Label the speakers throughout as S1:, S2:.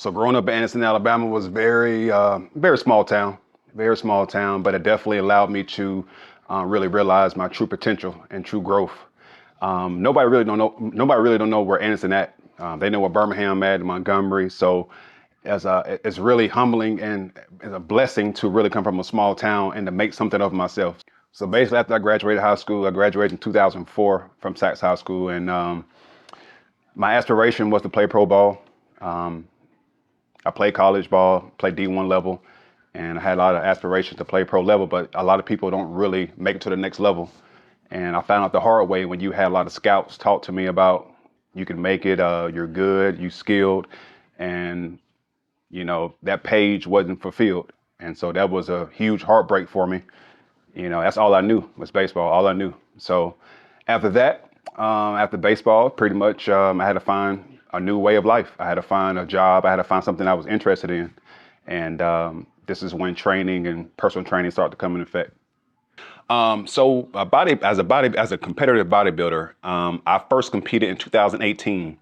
S1: So growing up in Anniston, Alabama was very small town, but it definitely allowed me to really realize my true potential and true growth. Nobody really don't know where Anniston at. They know where Birmingham at, Montgomery. So it's really humbling and it's a blessing to really come from a small town and to make something of myself. So basically, after I graduated high school, I graduated in 2004 from Sachs High School, and my aspiration was to play pro ball. Um, I played college ball, played D1 level, and I had a lot of aspirations to play pro level, but a lot of people don't really make it to the next level. And I found out the hard way when you had a lot of scouts talk to me about you can make it, you're good, you skilled, and that page wasn't fulfilled. And so that was a huge heartbreak for me. That's all I knew was baseball, all I knew. So after that, after baseball, pretty much I had to find a new way of life. I had to find a job. I had to find something I was interested in. And this is when training and personal training started to come in effect. So as a competitive bodybuilder, I first competed in 2018.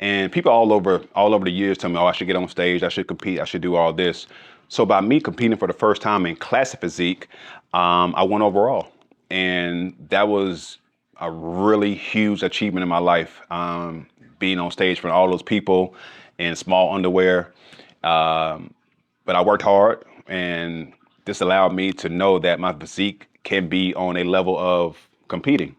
S1: And people all over the years tell me, oh, I should get on stage, I should compete, I should do all this. So by me competing for the first time in classic physique, I won overall. And that was a really huge achievement in my life, being on stage for all those people in small underwear. But I worked hard, and this allowed me to know that my physique can be on a level of competing.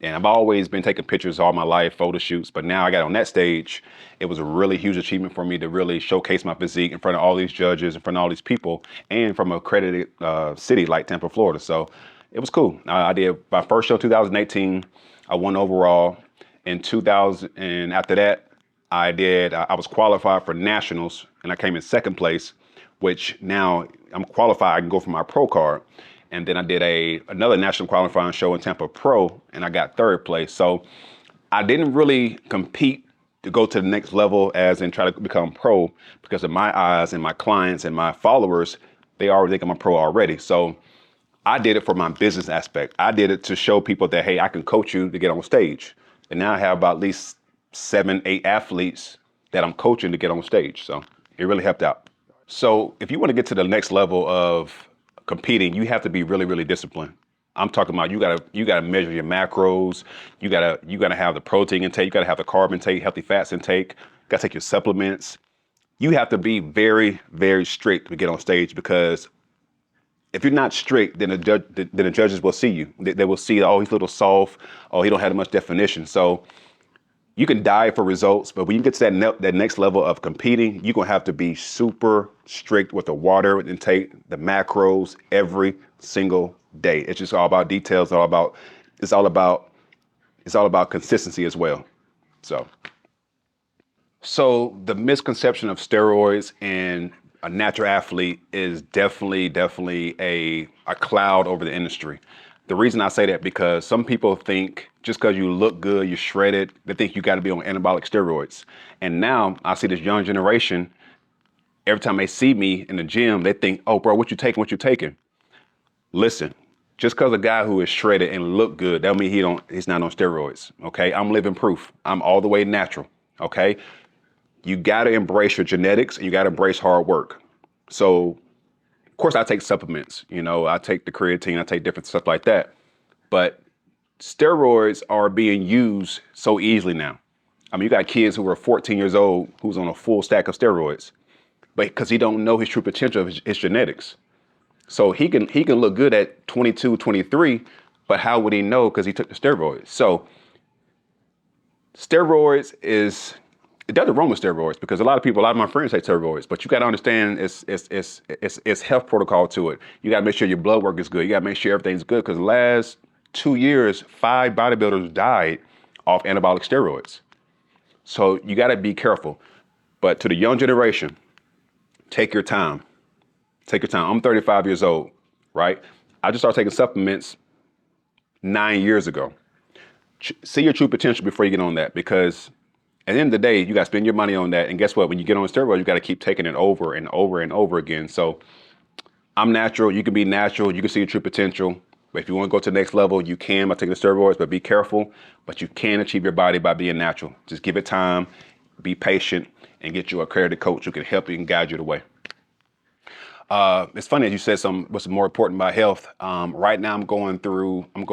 S1: And I've always been taking pictures all my life, photo shoots, but now I got on that stage. It was a really huge achievement for me to really showcase my physique in front of all these judges, in front of all these people, and from a accredited city like Tampa, Florida. So it was cool. I did my first show 2018. I won overall. In 2000, and after that, I was qualified for nationals, and I came in second place, which now I'm qualified. I can go for my pro card. And then I did another national qualifying show in Tampa Pro, and I got third place. So I didn't really compete to go to the next level as in try to become pro, because in my eyes and my clients and my followers, they already think I'm a pro already. So I did it for my business aspect. I did it to show people that, hey, I can coach you to get on stage. And now I have about at least 7, 8 athletes that I'm coaching to get on stage. So it really helped out. So if you want to get to the next level of competing, you have to be really, really disciplined. I'm talking about you gotta measure your macros. You gotta have the protein intake. You gotta have the carb intake, healthy fats intake. You gotta take your supplements. You have to be very, very strict to get on stage, because if you're not strict, then the judges will see you. They will see, oh, he's a little soft. Oh, he don't have much definition. So you can diet for results, but when you get to that next level of competing, you're gonna have to be super strict with the water intake, the macros every single day. It's just all about details. It's all about consistency as well. So the misconception of steroids and a natural athlete is definitely a cloud over the industry. The reason I say that, because some people think just because you look good, you're shredded, they think you got to be on anabolic steroids. And now I see this young generation, every time they see me in the gym, they think, oh, bro, what you taking? What you taking? Listen, just because a guy who is shredded and look good, that mean he's not on steroids, okay? I'm living proof. I'm all the way natural, okay? You got to embrace your genetics, and you got to embrace hard work. So of course, I take supplements. I take the creatine, I take different stuff like that. But steroids are being used so easily now. I mean, you got kids who are 14 years old who's on a full stack of steroids, but because he don't know his true potential of his genetics. So he can look good at 22, 23, but how would he know? Because he took the steroids. So steroids it doesn't wrong with steroids, because a lot of my friends take steroids, but you got to understand it's health protocol to it. You got to make sure your blood work is good. You got to make sure everything's good, because the last 2 years, 5 bodybuilders died off anabolic steroids. So you got to be careful. But to the young generation, take your time. Take your time. I'm 35 years old, right? I just started taking supplements 9 years ago. See your true potential before you get on that, because at the end of the day, you got to spend your money on that. And guess what? When you get on steroids, you got to keep taking it over and over and over again. So I'm natural. You can be natural. You can see your true potential. But if you want to go to the next level, you can by taking the steroids, but be careful. But you can achieve your body by being natural. Just give it time, be patient, and get you an accredited coach who can help you and guide you the way. It's funny that you said what's more important about health. Right now, I'm going through a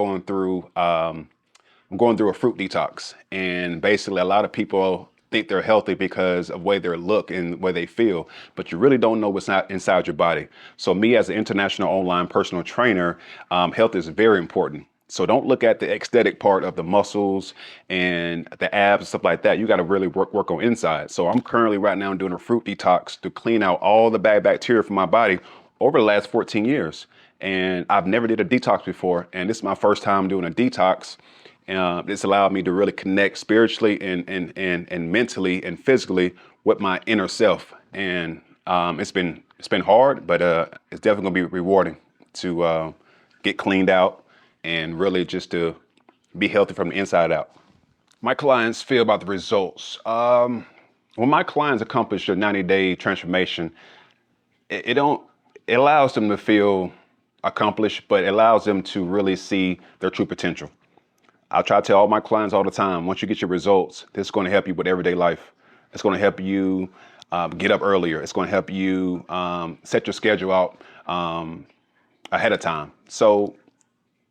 S1: fruit detox, and basically, a lot of people think they're healthy because of the way they look and the way they feel, but you really don't know what's not inside your body. So, me as an international online personal trainer, health is very important. So don't look at the aesthetic part of the muscles and the abs and stuff like that. You got to really work on inside. So I'm currently right now doing a fruit detox to clean out all the bad bacteria from my body over the last 14 years. And I've never did a detox before. And this is my first time doing a detox. It's allowed me to really connect spiritually and mentally and physically with my inner self. And it's been hard, but it's definitely gonna be rewarding to get cleaned out and really just to be healthy from the inside out. My clients feel about the results. When my clients accomplish a 90-day transformation, it allows them to feel accomplished, but it allows them to really see their true potential. I try to tell all my clients all the time, once you get your results, this is going to help you with everyday life. It's going to help you get up earlier. It's going to help you set your schedule out ahead of time. So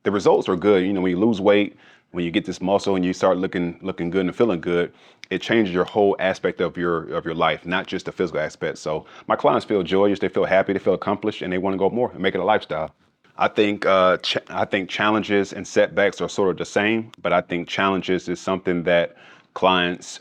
S1: the results are good. You know, when you lose weight, when you get this muscle and you start looking good and feeling good, it changes your whole aspect of your life, not just the physical aspect. So my clients feel joyous, they feel happy, they feel accomplished, and they want to go more and make it a lifestyle. I think challenges and setbacks are sort of the same, but I think challenges is something that clients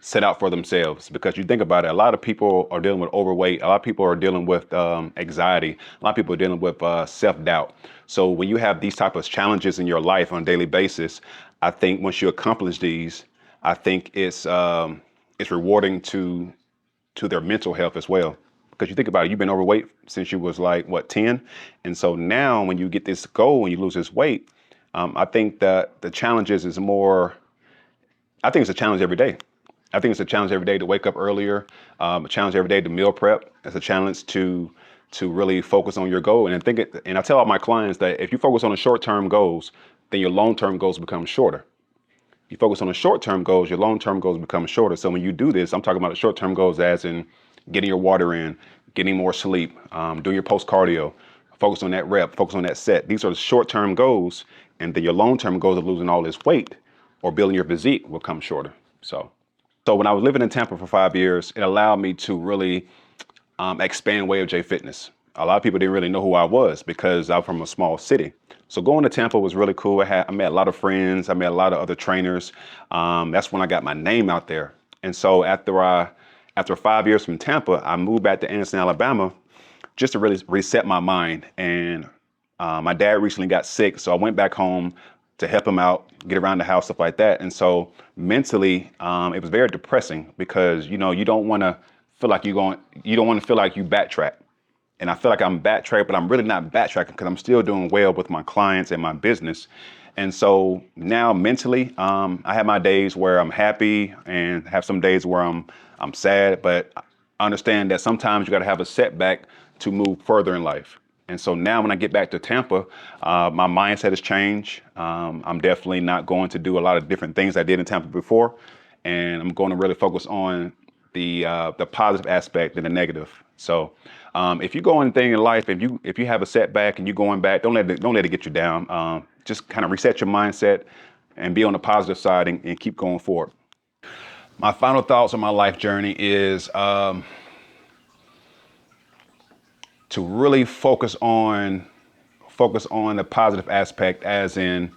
S1: set out for themselves, because you think about it, a lot of people are dealing with overweight, a lot of people are dealing with anxiety, a lot of people are dealing with self-doubt. So when you have these type of challenges in your life on a daily basis, I think once you accomplish these, I think it's rewarding to their mental health as well. Because you think about it, you've been overweight since you was like, what, 10? And so now when you get this goal and you lose this weight, I think that the challenges is more, I think it's a challenge every day. I think it's a challenge every day to wake up earlier, a challenge every day to meal prep. It's a challenge to really focus on your goal. And and I tell all my clients that if you focus on the short-term goals, then your long-term goals become shorter. You focus on the short-term goals, your long-term goals become shorter. So when you do this, I'm talking about the short-term goals as in getting your water in, getting more sleep, doing your post-cardio, focus on that rep, focus on that set. These are the short-term goals. And then your long-term goals of losing all this weight or building your physique will come shorter. So when I was living in Tampa for 5 years, it allowed me to really expand Way of J Fitness. A lot of people didn't really know who I was because I'm from a small city. So going to Tampa was really cool. I met a lot of friends. I met a lot of other trainers. That's when I got my name out there. And so after 5 years from Tampa, I moved back to Anniston, Alabama, just to really reset my mind. And my dad recently got sick, so I went back home to help him out, get around the house, stuff like that. And so mentally, it was very depressing because, you know, you don't want to feel like you don't want to feel like you backtrack. And I feel like I'm backtracking, but I'm really not backtracking because I'm still doing well with my clients and my business. And so now mentally, I have my days where I'm happy and have some days where I'm sad, but I understand that sometimes you got to have a setback to move further in life. And so now when I get back to Tampa, my mindset has changed. I'm definitely not going to do a lot of different things I did in Tampa before. And I'm going to really focus on the positive aspect and the negative. So if you go anything in life, if you have a setback and you're going back, don't let it get you down. Just kind of reset your mindset and be on the positive side and keep going forward. My final thoughts on my life journey is to really focus on the positive aspect, as in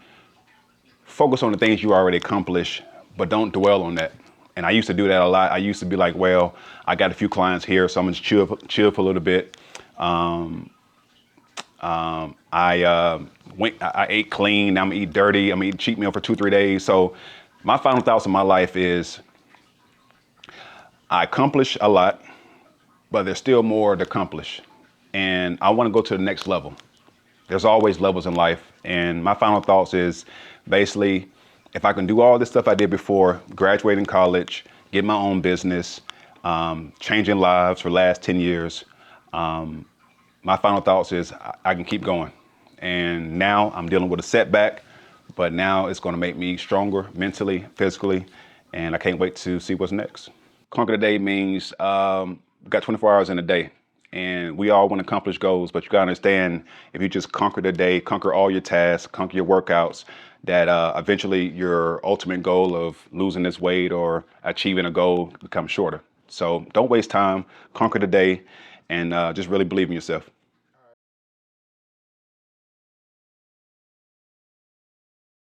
S1: focus on the things you already accomplished, but don't dwell on that. And I used to do that a lot. I used to be like, well, I got a few clients here, so I'm gonna chill for a little bit. I ate clean. I'm gonna eat dirty. I'm gonna eat cheat meal for 2-3 days. So my final thoughts on my life is I accomplished a lot, but there's still more to accomplish. And I want to go to the next level. There's always levels in life. And my final thoughts is basically, if I can do all this stuff I did before, graduating college, get my own business, changing lives for the last 10 years, my final thoughts is I can keep going. And now I'm dealing with a setback, but now it's going to make me stronger mentally, physically, and I can't wait to see what's next. Conquer the day means we got 24 hours in a day, and we all want to accomplish goals, but you gotta understand, if you just conquer the day, conquer all your tasks, conquer your workouts, that eventually your ultimate goal of losing this weight or achieving a goal becomes shorter. So don't waste time, conquer the day, and just really believe in yourself.